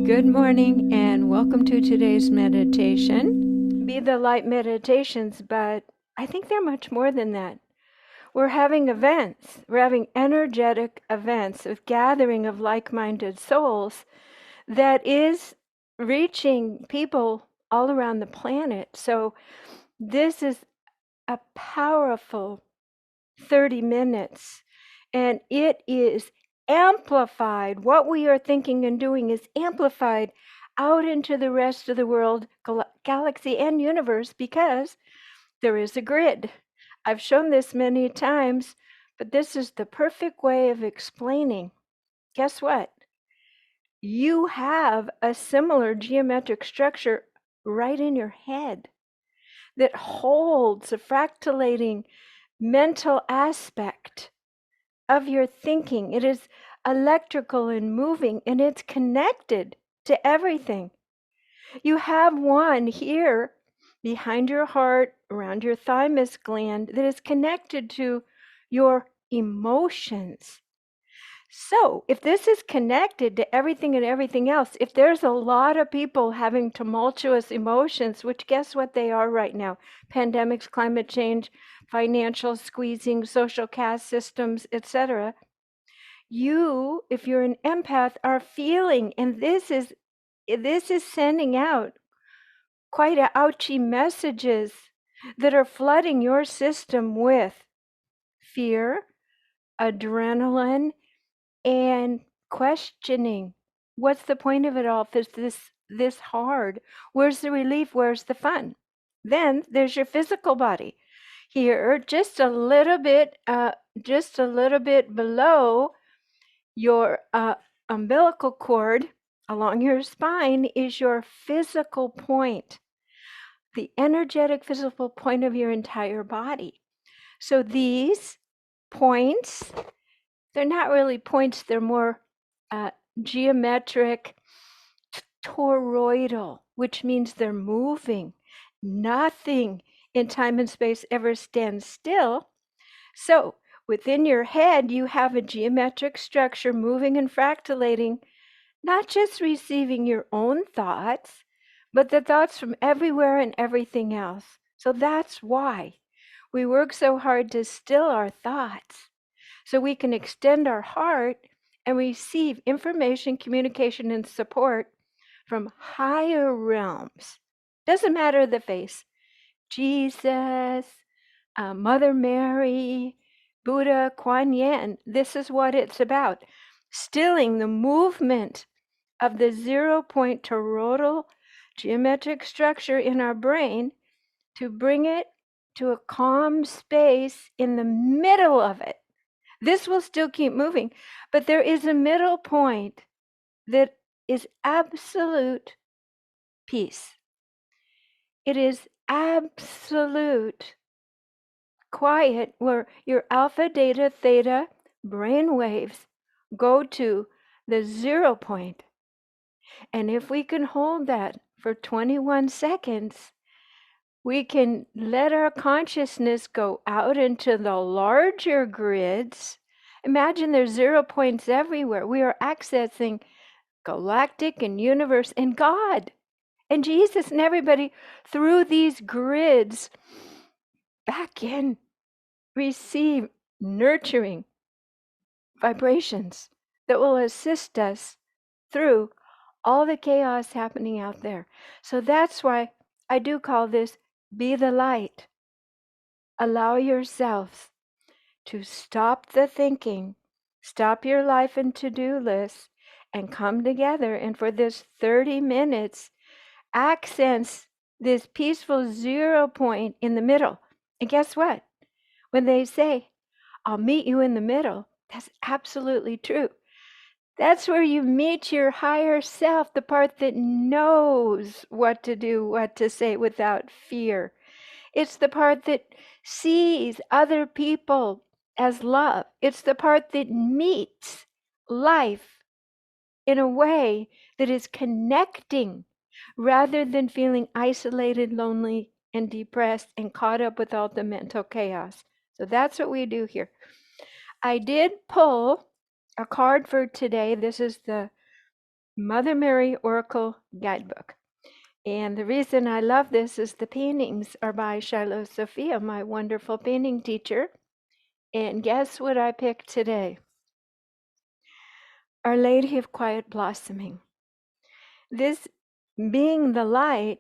Good morning and welcome to today's meditation. Be the light meditations, but I think they're much more than that. We're having events. We're having energetic events of gathering of like-minded souls that is reaching people all around the planet. So this is a powerful 30 minutes, and it is amplified. What we are thinking and doing is amplified out into the rest of the world, galaxy, and universe because there is a grid. I've shown this many times, but this is the perfect way of explaining. Guess what? You have a similar geometric structure right in your head that holds a fractalating mental aspect of your thinking. It is electrical and moving, and it's connected to everything. You have one here behind your heart, around your thymus gland, that is connected to your emotions. So if this is connected to everything and everything else, if there's a lot of people having tumultuous emotions, which guess what they are right now? Pandemics, climate change, financial squeezing, social caste systems, etc. You, if you're an empath, are feeling, and this is sending out quite ouchy messages that are flooding your system with fear, adrenaline, and questioning. What's the point of it all if it's this hard? Where's the relief? Where's the fun? Then there's your physical body. Here, just a little bit below your umbilical cord along your spine is your physical point, the energetic physical point of your entire body. So these points, they're not really points, they're more geometric, toroidal, which means they're moving. Nothing in time and space ever stands still. So within your head, you have a geometric structure moving and fractalating, not just receiving your own thoughts, but the thoughts from everywhere and everything else. So that's why we work so hard to still our thoughts, so we can extend our heart and receive information, communication, and support from higher realms. Doesn't matter the face. Jesus, Mother Mary, Buddha, Kuan Yin. This is what it's about. Stilling the movement of the 0-point toroidal geometric structure in our brain to bring it to a calm space in the middle of it. This will still keep moving, but there is a middle point that is absolute peace. It is absolute quiet, where your alpha, delta, theta brain waves go to the 0 point. And if we can hold that for 21 seconds, we can let our consciousness go out into the larger grids. Imagine there's 0 points everywhere. We are accessing galactic and universe and God and Jesus and everybody through these grids back in. Receive nurturing vibrations that will assist us through all the chaos happening out there. So that's why I do call this Be the Light. Allow yourself to stop the thinking, stop your life and to-do list, and come together. And for this 30 minutes, accents this peaceful 0 point in the middle. And guess what? When they say, I'll meet you in the middle, that's absolutely true. That's where you meet your higher self, the part that knows what to do, what to say without fear. It's the part that sees other people as love. It's the part that meets life in a way that is connecting rather than feeling isolated, lonely, and depressed and caught up with all the mental chaos. So that's what we do here. I did pull a card for today. This is the Mother Mary Oracle Guidebook. And the reason I love this is the paintings are by Shiloh Sophia, my wonderful painting teacher. And guess what I picked today? Our Lady of Quiet Blossoming. This being the light,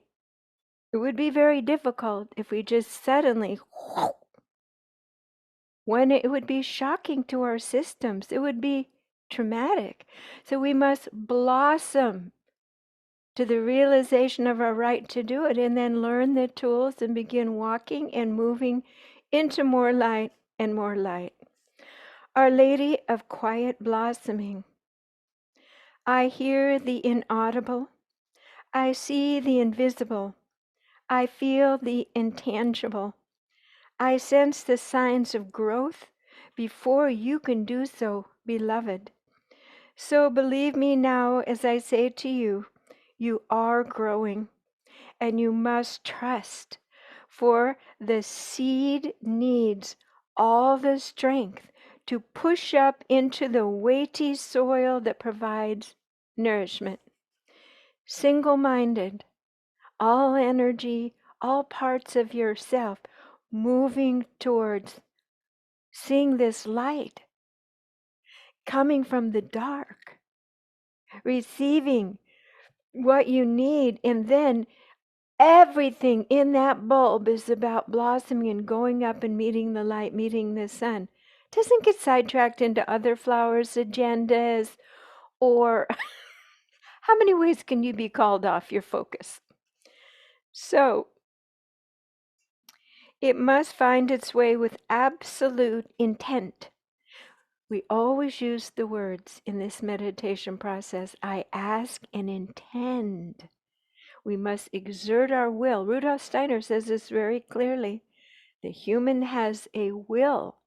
it would be very difficult if we just suddenly, when it would be shocking to our systems, it would be traumatic. So we must blossom to the realization of our right to do it, and then learn the tools and begin walking and moving into more light and more light. Our Lady of Quiet Blossoming. I hear the inaudible. I see the invisible. I feel the intangible. I sense the signs of growth before you can do so, beloved. So believe me now as I say to you, you are growing, and you must trust, for the seed needs all the strength to push up into the weighty soil that provides nourishment. Single-minded, all energy, all parts of yourself moving towards seeing this light coming from the dark, receiving what you need, and then everything in that bulb is about blossoming and going up and meeting the light, meeting the sun. Doesn't get sidetracked into other flowers' agendas, or how many ways can you be called off your focus? So it must find its way with absolute intent. We always use the words in this meditation process, I ask and intend. We must exert our will. Rudolf Steiner says this very clearly. The human has a will,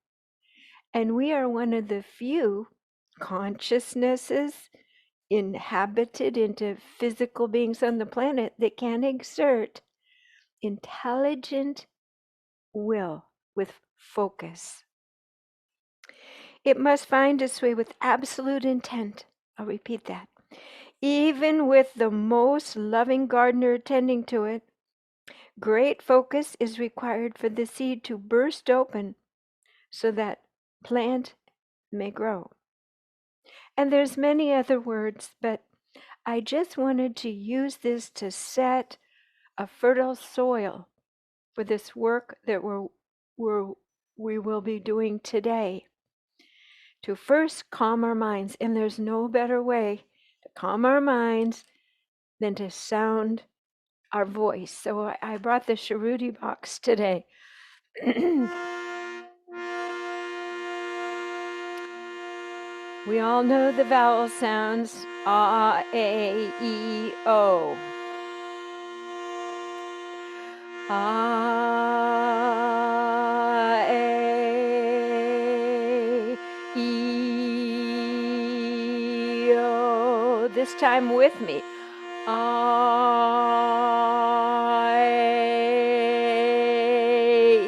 and we are one of the few consciousnesses inhabited into physical beings on the planet that can exert intelligent will with focus. It must find its way with absolute intent. I'll repeat that. Even with the most loving gardener attending to it, great focus is required for the seed to burst open so that plant may grow. And there's many other words, but I just wanted to use this to set a fertile soil for this work that we will be doing today. To first calm our minds, and there's no better way to calm our minds than to sound our voice. So I brought the Sharuti box today. We all know the vowel sounds, A, A, E, O. A, A, E, O. This time with me. A,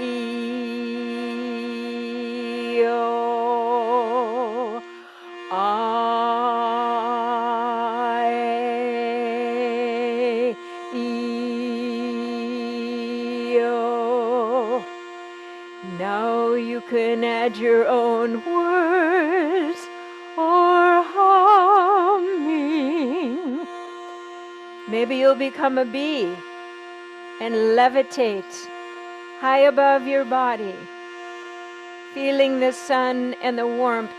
E, O. I, E, O. Now you can add your own words or humming. Maybe you'll become a bee and levitate high above your body, feeling the sun and the warmth.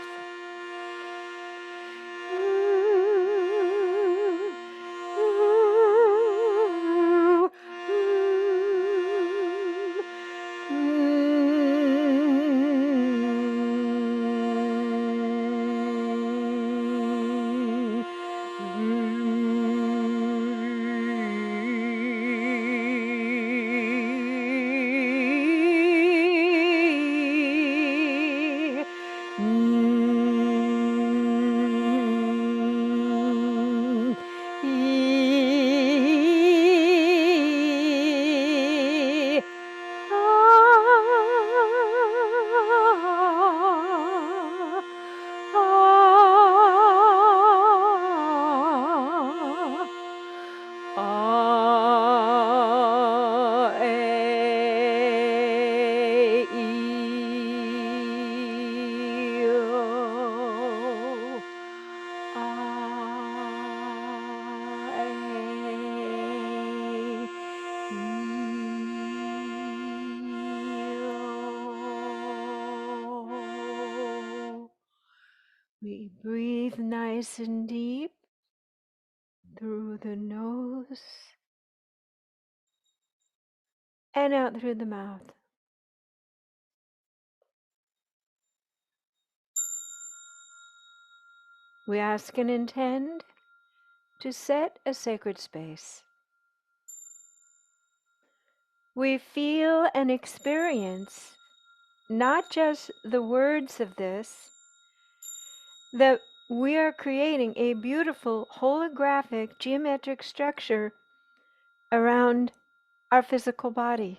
We breathe nice and deep through the nose and out through the mouth. We ask and intend to set a sacred space. We feel and experience not just the words of this, that we are creating a beautiful holographic geometric structure around our physical body.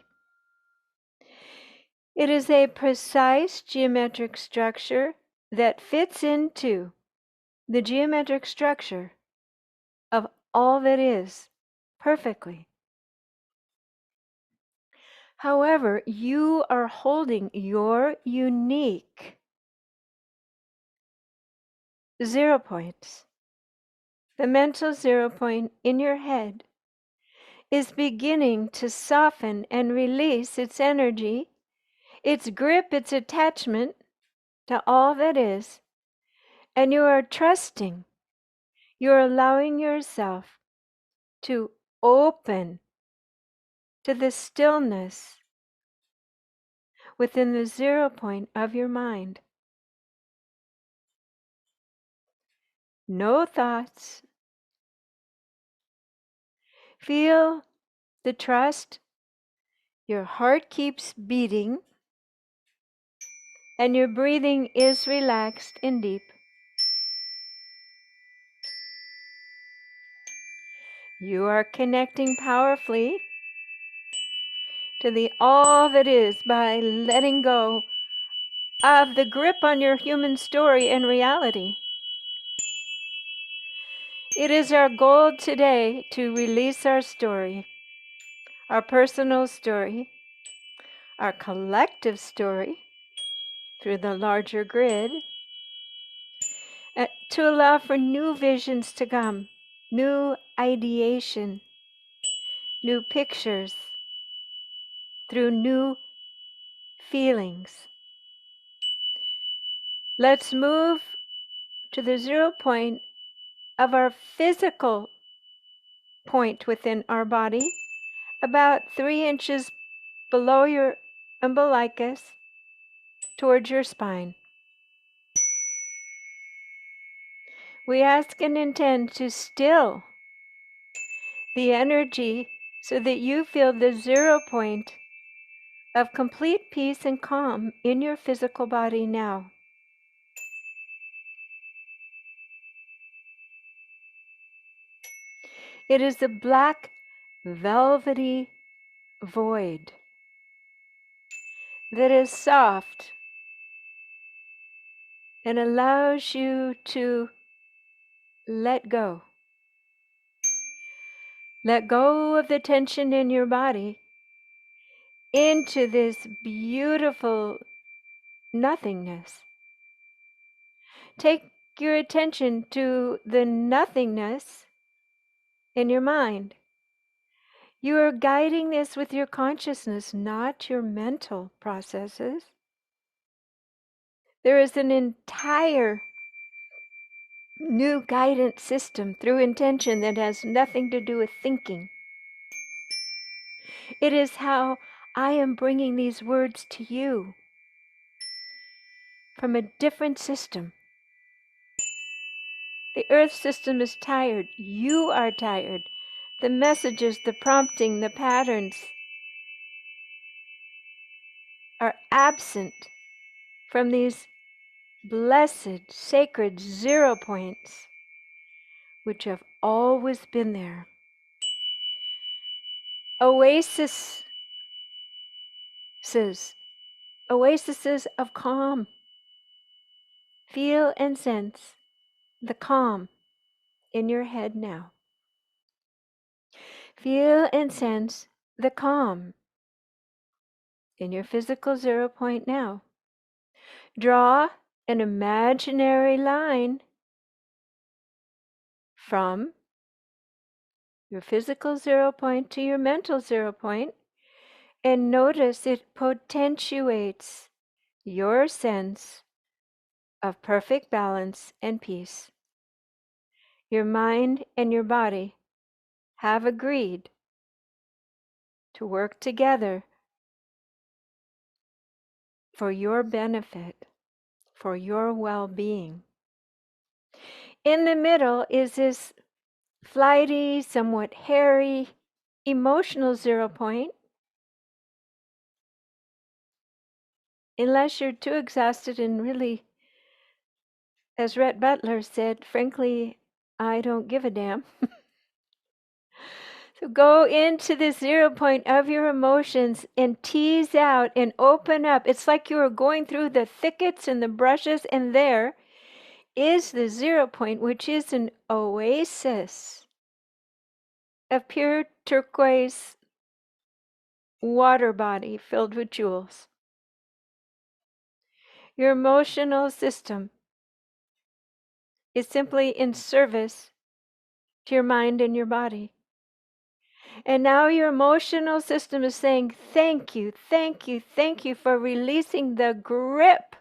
It is a precise geometric structure that fits into the geometric structure of all that is perfectly. However, you are holding your unique 0 points. The mental 0 point in your head is beginning to soften and release its energy, its grip, its attachment to all that is, and you are trusting, you're allowing yourself to open to the stillness within the 0 point of your mind. No thoughts. Feel the trust. Your heart keeps beating and your breathing is relaxed and deep. You are connecting powerfully to the all that is by letting go of the grip on your human story and reality. It is our goal today to release our story, our personal story, our collective story through the larger grid, to allow for new visions to come, new ideation, new pictures, through new feelings. Let's move to the 0 point of our physical point within our body, about 3 inches below your umbilicus, towards your spine. We ask and intend to still the energy so that you feel the 0 point of complete peace and calm in your physical body now. It is a black, velvety void that is soft and allows you to let go. Let go of the tension in your body into this beautiful nothingness. Take your attention to the nothingness in your mind. You are guiding this with your consciousness, not your mental processes. There is an entire new guidance system through intention that has nothing to do with thinking. It is how I am bringing these words to you from a different system. The earth system is tired. You are tired. The messages, the prompting, the patterns are absent from these blessed, sacred 0 points, which have always been there. Oases of calm. Feel and sense the calm in your head now. Feel and sense the calm in your physical 0 point now. Draw an imaginary line from your physical 0 point to your mental 0 point, and notice it potentiates your sense of perfect balance and peace. Your mind and your body have agreed to work together for your benefit, for your well-being. In the middle is this flighty, somewhat hairy, emotional 0 point. Unless you're too exhausted and really, as Rhett Butler said, frankly, I don't give a damn. So go into the 0 point of your emotions and tease out and open up. It's like you are going through the thickets and the brushes, and there is the 0 point, which is an oasis of pure turquoise water body filled with jewels. Your emotional system is simply in service to your mind and your body. And now your emotional system is saying, thank you, thank you, thank you for releasing the grip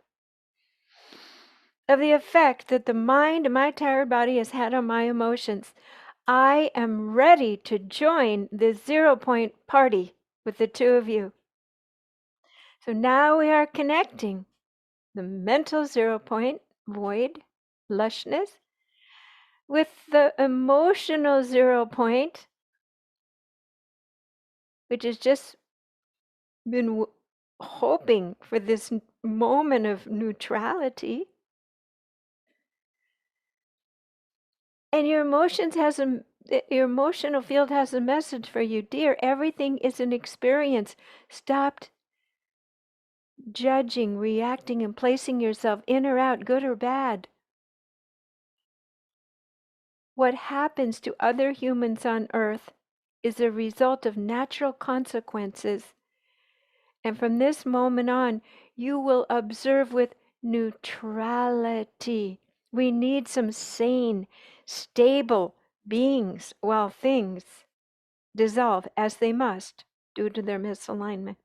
of the effect that the mind and my tired body has had on my emotions. I am ready to join the 0 point party with the two of you. So now we are connecting the mental 0 point, void, lushness, with the emotional 0 point, which has just been hoping for this moment of neutrality. And your your emotional field has a message for you. Dear, everything is an experience. Stop judging, reacting, and placing yourself in or out, good or bad. What happens to other humans on earth is a result of natural consequences. And from this moment on, you will observe with neutrality. We need some sane, stable beings while things dissolve as they must due to their misalignment.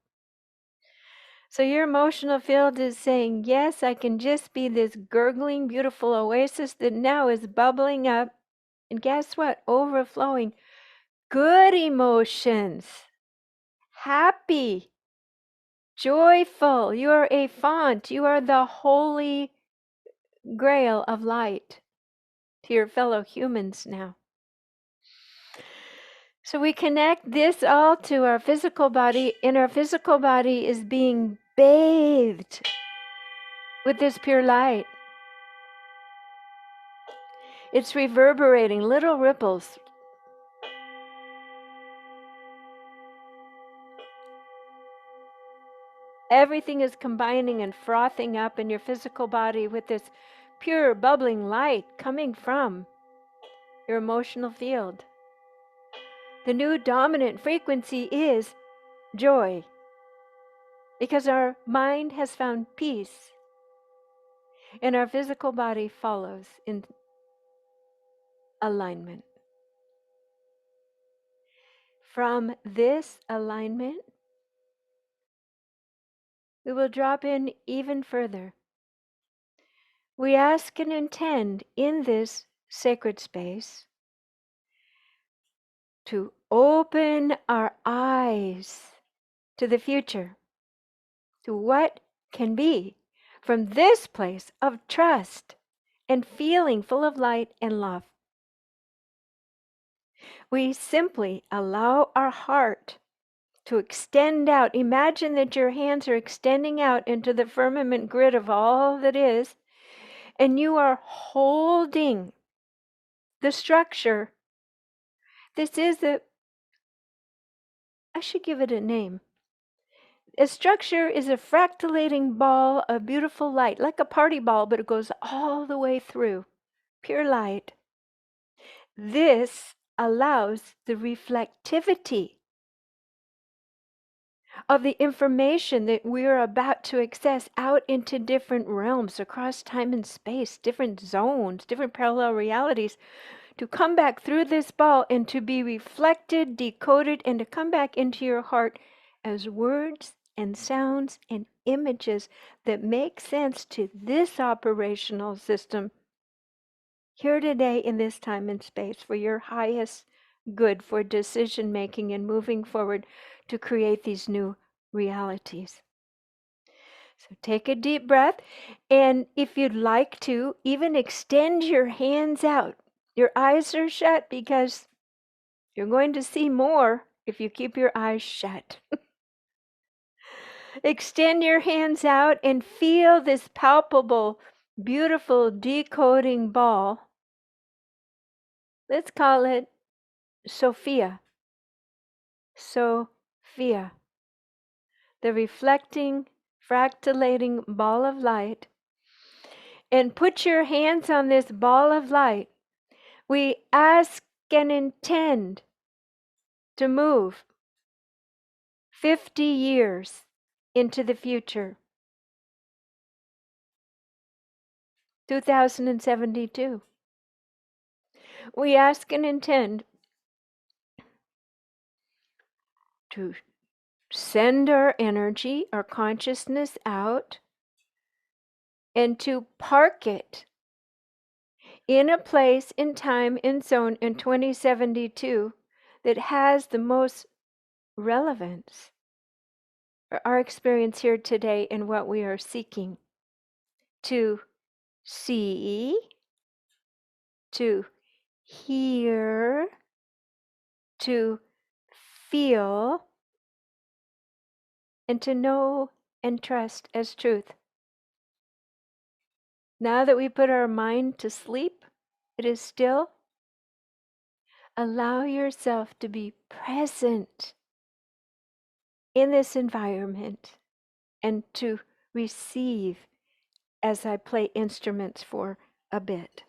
So your emotional field is saying, yes, I can just be this gurgling, beautiful oasis that now is bubbling up. And guess what? Overflowing good emotions. Happy, joyful. You are a font. You are the holy grail of light to your fellow humans now. So we connect this all to our physical body, and our physical body is being bathed with this pure light. It's reverberating, little ripples. Everything is combining and frothing up in your physical body with this pure, bubbling light coming from your emotional field. The new dominant frequency is joy, because our mind has found peace and our physical body follows in alignment. From this alignment, we will drop in even further. We ask and intend in this sacred space to open our eyes to the future, to what can be from this place of trust and feeling full of light and love. We simply allow our heart to extend out. Imagine that your hands are extending out into the firmament grid of all that is, and you are holding the structure. This is I should give it a name. A structure is a fractalating ball of beautiful light, like a party ball, but it goes all the way through. Pure light. This allows the reflectivity of the information that we're about to access out into different realms across time and space, different zones, different parallel realities, to come back through this ball and to be reflected, decoded, and to come back into your heart as words and sounds and images that make sense to this operational system here today in this time and space for your highest good, for decision making and moving forward to create these new realities. So take a deep breath, and if you'd like to, even extend your hands out. Your eyes are shut because you're going to see more if you keep your eyes shut. Extend your hands out and feel this palpable, beautiful decoding ball. Let's call it Sophia. Sophia. The reflecting, fractalating ball of light. And put your hands on this ball of light. We ask and intend to move 50 years into the future. 2072. We ask and intend to send our energy, our consciousness out, and to park it in a place, in time, in zone in 2072 that has the most relevance for our experience here today and what we are seeking to see, to hear, to feel, and to know and trust as truth. Now that we put our mind to sleep, it is still. Allow yourself to be present in this environment and to receive as I play instruments for a bit.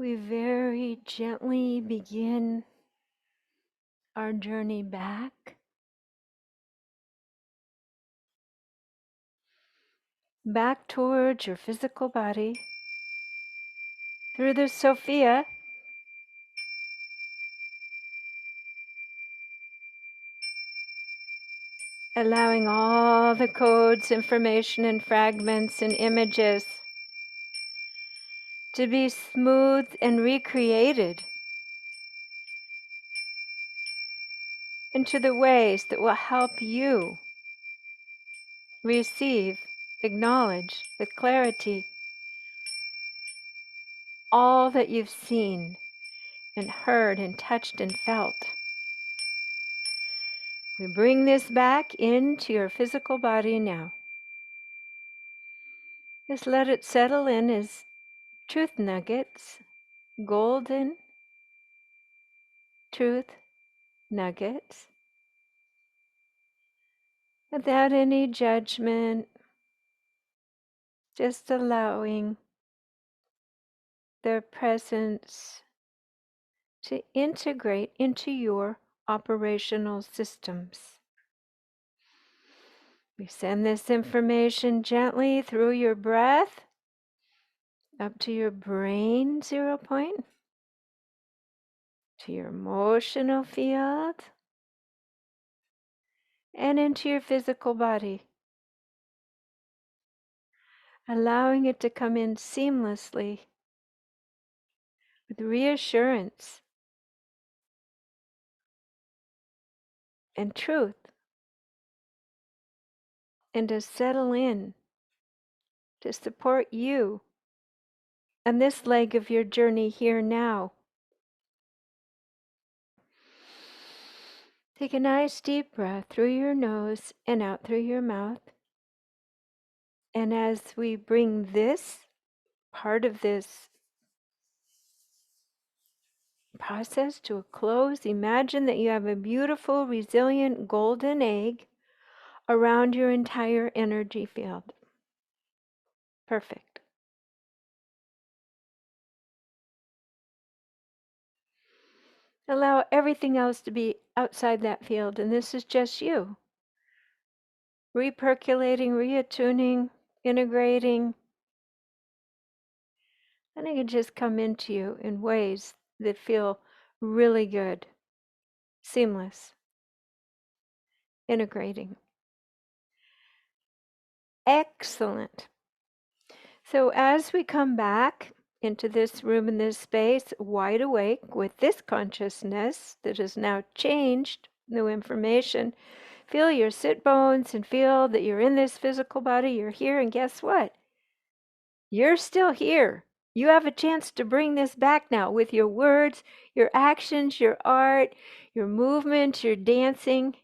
We very gently begin our journey back towards your physical body through the Sophia, allowing all the codes, information, and fragments and images to be smoothed and recreated into the ways that will help you receive, acknowledge with clarity all that you've seen and heard and touched and felt. We bring this back into your physical body now. Just let it settle in as truth nuggets, golden truth nuggets, without any judgment, just allowing their presence to integrate into your operational systems. We send this information gently through your breath up to your brain 0 point, to your emotional field, and into your physical body, allowing it to come in seamlessly with reassurance and truth, and to settle in to support you and this leg of your journey here now. Take a nice deep breath through your nose and out through your mouth. And as we bring this part of this process to a close, imagine that you have a beautiful, resilient golden egg around your entire energy field. Perfect. Allow everything else to be outside that field, and this is just you. Repercolating, reattuning, integrating, and it can just come into you in ways that feel really good, seamless, integrating. Excellent. So as we come back into this room and this space, wide awake with this consciousness that has now changed, new information, feel your sit bones and feel that you're in this physical body, you're here, and guess what? You're still here. You have a chance to bring this back now with your words, your actions, your art, your movement, your dancing.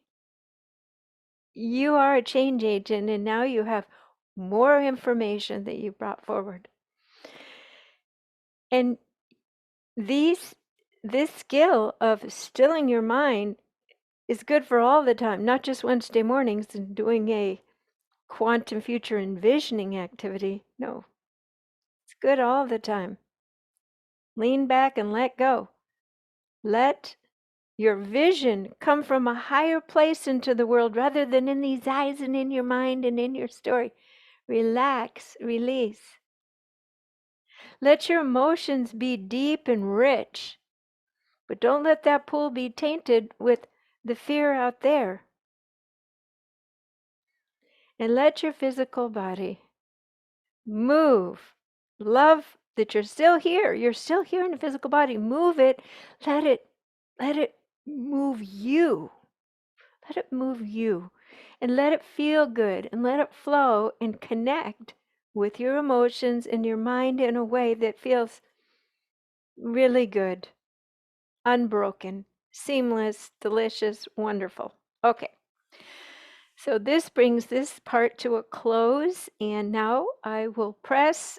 You are a change agent, and now you have more information that you brought forward. And this skill of stilling your mind is good for all the time, not just Wednesday mornings and doing a quantum future envisioning activity. No, it's good all the time. Lean back and let go. Let your vision come from a higher place into the world rather than in these eyes and in your mind and in your story. Relax, release. Let your emotions be deep and rich, but don't let that pool be tainted with the fear out there. And let your physical body move. Love that you're still here. You're still here in the physical body. Move it. Let it move you. Let it move you. And let it feel good and let it flow and connect with your emotions and your mind in a way that feels really good, unbroken, seamless, delicious, wonderful. Okay. So this brings this part to a close, and now I will press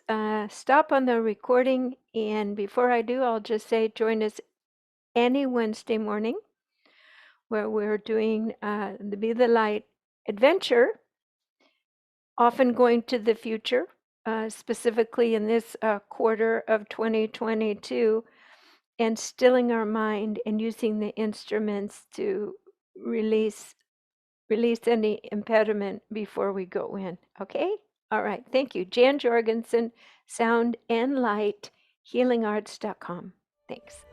stop on the recording. And before I do, I'll just say join us any Wednesday morning where we're doing the Be the Light adventure, often going to the future, specifically in this quarter of 2022, and stilling our mind and using the instruments to release any impediment before we go in. Okay? All right. Thank you. Jan Jorgensen, Sound and Light, healingarts.com. Thanks.